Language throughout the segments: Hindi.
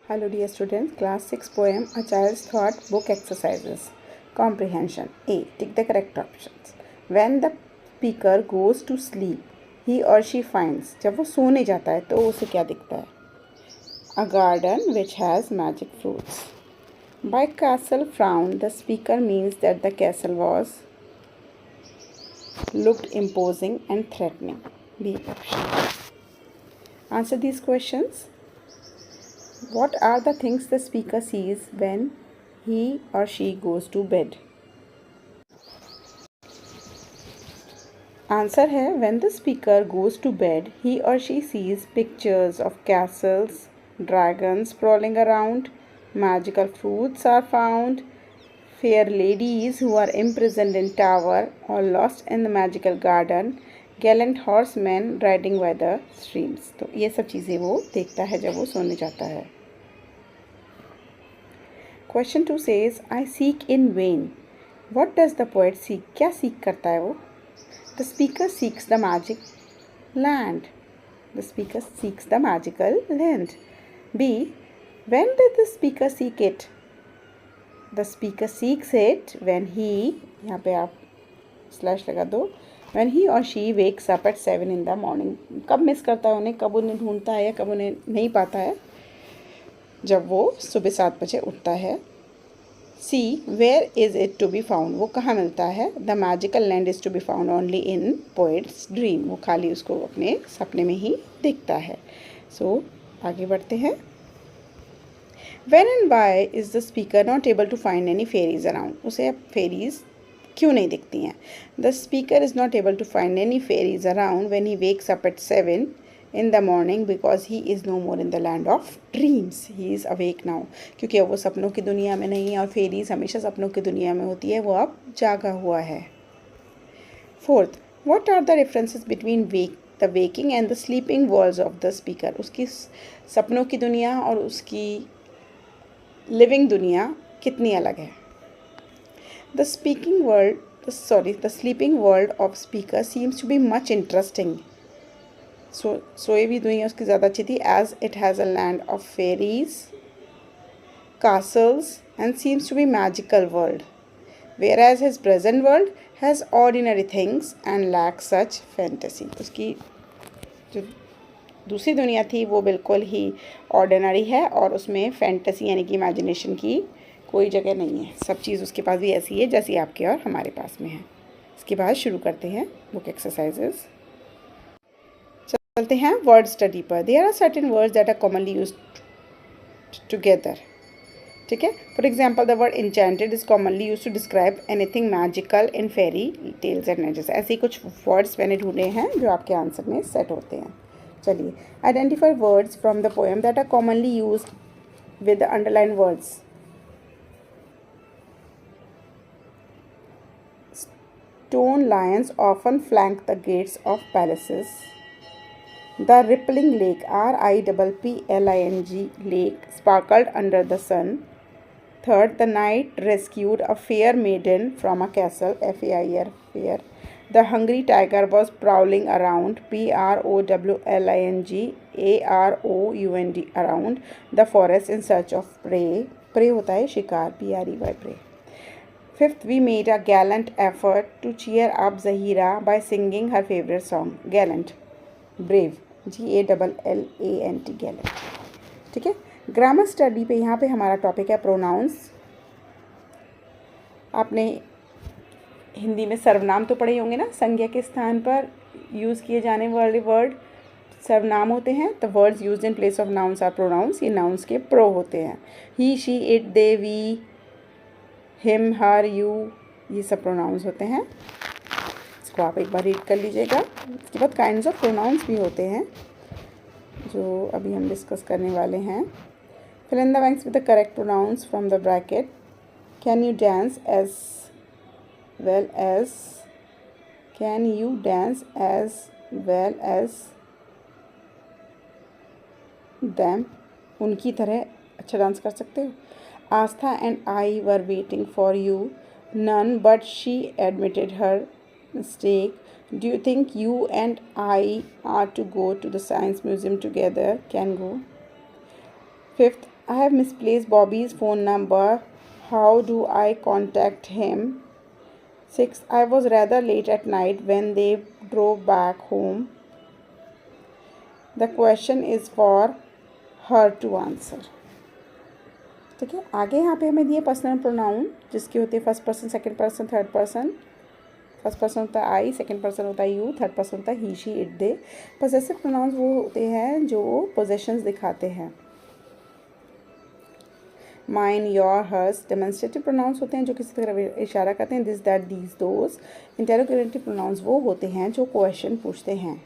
Hello dear students, class 6 poem A Child's Thought book exercises. Comprehension. A. Tick the correct options. When the speaker goes to sleep, he or she finds. जब वो सोने जाता है तो उसे क्या दिखता है? A garden which has magic fruits. By castle frown, the speaker means that the castle was looked imposing and threatening. B option. Answer these questions. What are the things the speaker sees when he or she goes to bed? Answer है when the speaker goes to bed, he or she sees pictures of castles, dragons crawling around, magical fruits are found, fair ladies who are imprisoned in tower or lost in the magical garden, gallant horsemen riding by the streams. तो ये सब चीज़ें वो देखता है जब वो सोने जाता है. Question 2 says, I seek in vain. What does the poet seek? क्या seek करता है वो? The speaker seeks the magic land. The speaker seeks the magical land. B. When did the speaker seek it? The speaker seeks it when he, यहाँ पे आप स्लैश लगा दो, when he or she wakes up at 7 in the morning. कब मिस करता है उन्हें, कब उन्हें ढूंढता है या कब उन्हें नहीं पाता है? जब वो सुबह 7 बजे उठता है. C. Where is it to be found? वो कहाँ मिलता है? The magical land is to be found only in poet's dream. वो खाली उसको अपने सपने में ही दिखता है. So आगे बढ़ते हैं. When and why is the speaker not able to find any fairies around? उसे अब fairies क्यों नहीं दिखती हैं? The speaker is not able to find any fairies around when he wakes up at 7 in the morning because he is no more in the land of dreams. He is awake now. क्योंकि अब वो सपनों की दुनिया में नहीं है और फेरीज हमेशा सपनों की दुनिया में होती है. वो अब जागा हुआ है. Fourth, what are the differences between the waking and the sleeping worlds of the speaker? उसकी सपनों की दुनिया और उसकी लिविंग दुनिया कितनी अलग है? The sleeping world of speaker seems to be much interesting. सोई भी दुनिया उसकी ज़्यादा अच्छी थी. As it has a land of fairies, castles and seems to be magical world. Whereas his present world has ordinary things and lacks such fantasy. उसकी जो दूसरी दुनिया थी वो बिल्कुल ही ऑर्डिनरी है और उसमें फैंटेसी यानी कि इमेजिनेशन की कोई जगह नहीं है. सब चीज़ उसके पास भी ऐसी है जैसी आपके और हमारे पास में है. इसके बाद शुरू करते हैं बुक एक्सरसाइजेस. चलते हैं वर्ड स्टडी पर. There are certain words that are commonly used together. ठीक है. For example the word enchanted is commonly use to describe anything magical in fairy tales and legends. ऐसे ही कुछ वर्ड्स मैंने ढूंढे हैं जो आपके आंसर में सेट होते हैं. चलिए. Identify words from the poem that are commonly used with the underline words. Stone lions often flank the gates of palaces. The rippling lake, Rippling lake, sparkled under the sun. Third, the knight rescued a fair maiden from a castle, Fair, fair. The hungry tiger was prowling around, Prowling, Around, around the forest in search of prey. Prey होता है शिकार, Prey, prey. Fifth, we made a gallant effort to cheer up Zahira by singing her favorite song, Gallant, Brave, Gallant, Gallant. ठीक है. ग्रामर स्टडी पे यहाँ पे हमारा टॉपिक है प्रोनाउंस. आपने हिंदी में सर्वनाम तो पढ़े होंगे ना. संज्ञा के स्थान पर यूज़ किए जाने वाले वर्ड सर्वनाम होते हैं. The words used in place of nouns are pronouns. ये नाउन्स के प्रो होते हैं. He, she, it, they, we, him, her, you, ये सब प्रोनाउंस होते हैं. इसको आप एक बार रीड कर लीजिएगा. इसके बाद काइंड्स ऑफ प्रोनाउंस भी होते हैं जो अभी हम डिस्कस करने वाले हैं. Fill in the blanks with the correct pronouns from the bracket. Can you dance as well as, can you dance as well as them, उनकी तरह अच्छा डांस कर सकते हो. Astha and I were waiting for you. None but she admitted her mistake. Do you think you and I are to go to the Science Museum together? Can go. Fifth, I have misplaced Bobby's phone number. How do I contact him? 6. I was rather late at night when they drove back home. The question is for her to answer. ठीक है, आगे यहाँ पे हमें दिए पर्सनल प्रोनाउन जिसके होते हैं first person, second person, third person. First person होता है आई, सेकंड पर्सन होता है यू, थर्ड पर्सन होता है he, she, it, they. Possessive pronouns वो होते हैं जो पोजेशंस दिखाते हैं। Mine, your, hers. Demonstrative pronouns होते हैं जो किसी तरह इशारा करते हैं, this, that, these, those. Interrogative pronouns वो होते हैं जो क्वेश्चन पूछते हैं।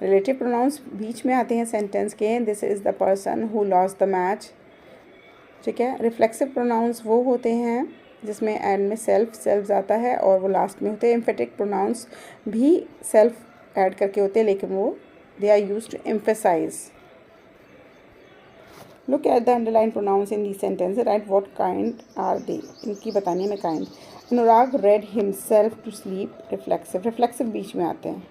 रिलेटिव प्रोनाउंस बीच में आते हैं सेंटेंस के, this is the person who lost the match. ठीक है। रिफ्लेक्सिव प्रोनाउंस वो होते हैं जिसमें एंड में सेल्फ आता है और वो लास्ट में होते हैं। एम्फेटिक प्रोनाउंस भी सेल्फ ऐड करके होते हैं लेकिन वो they are used to emphasise. Look at the underline pronouns in the sentence, write what kind are they. इनकी बतानी है मैं kind. Anurag read himself to sleep. Reflexive बीच में आते हैं,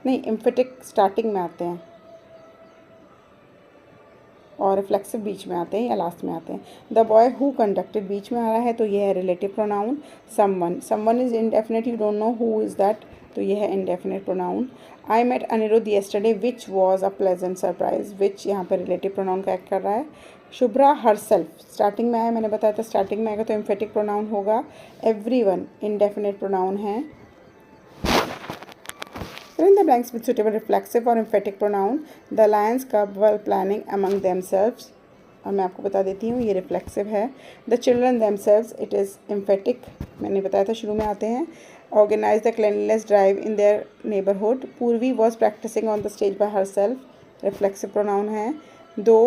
नहीं एम्फेटिक स्टार्टिंग में आते हैं और रिफ्लेक्सिव बीच में आते हैं या लास्ट में आते हैं। द बॉय हु कंडक्टेड बीच में आ रहा है तो ये है relative pronoun. Someone is indefinite, you don't know who is that, तो ये है indefinite pronoun. I met Aniruddh yesterday which was a pleasant surprise. Which यहाँ पर रिलेटिव प्रोनाउन का एक्ट कर रहा है। शुभ्रा हरसेल्फ स्टार्टिंग में आया, मैंने बताया था स्टार्टिंग में आएगा तो एम्फेटिक प्रोनाउन होगा। एवरीवन इंडेफिनिट प्रोनाउन है। Fill in the blanks with suitable reflexive or emphatic pronoun. The lions cub while planning among themselves. और मैं आपको बता देती हूँ ये रिफ्लेक्सिव है। The children themselves, it is emphatic, मैंने बताया था शुरू में आते हैं। Organize the cleanliness drive in their neighborhood. पूर्वी was practicing on the stage by herself. Reflexive pronoun है। दो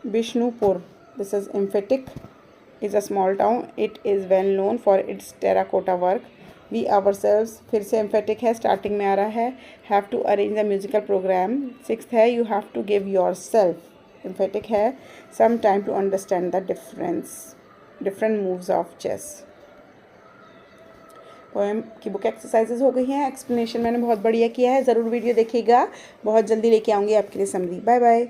Bishnupur, this is emphatic, is a small town. It is well known for its terracotta work. We ourselves फिर से एम्फेटिक है, स्टार्टिंग में आ रहा है। Have to arrange the musical programme. 6th है you have to give yourself, emphatic है। Some time to understand the different moves of chess. Poem की बुक एक्सरसाइजेज हो गई हैं। एक्सप्लेनेशन मैंने बहुत बढ़िया किया है, ज़रूर वीडियो देखिएगा, बहुत जल्दी लेके आऊँगी आपके लिए समरी। Bye bye.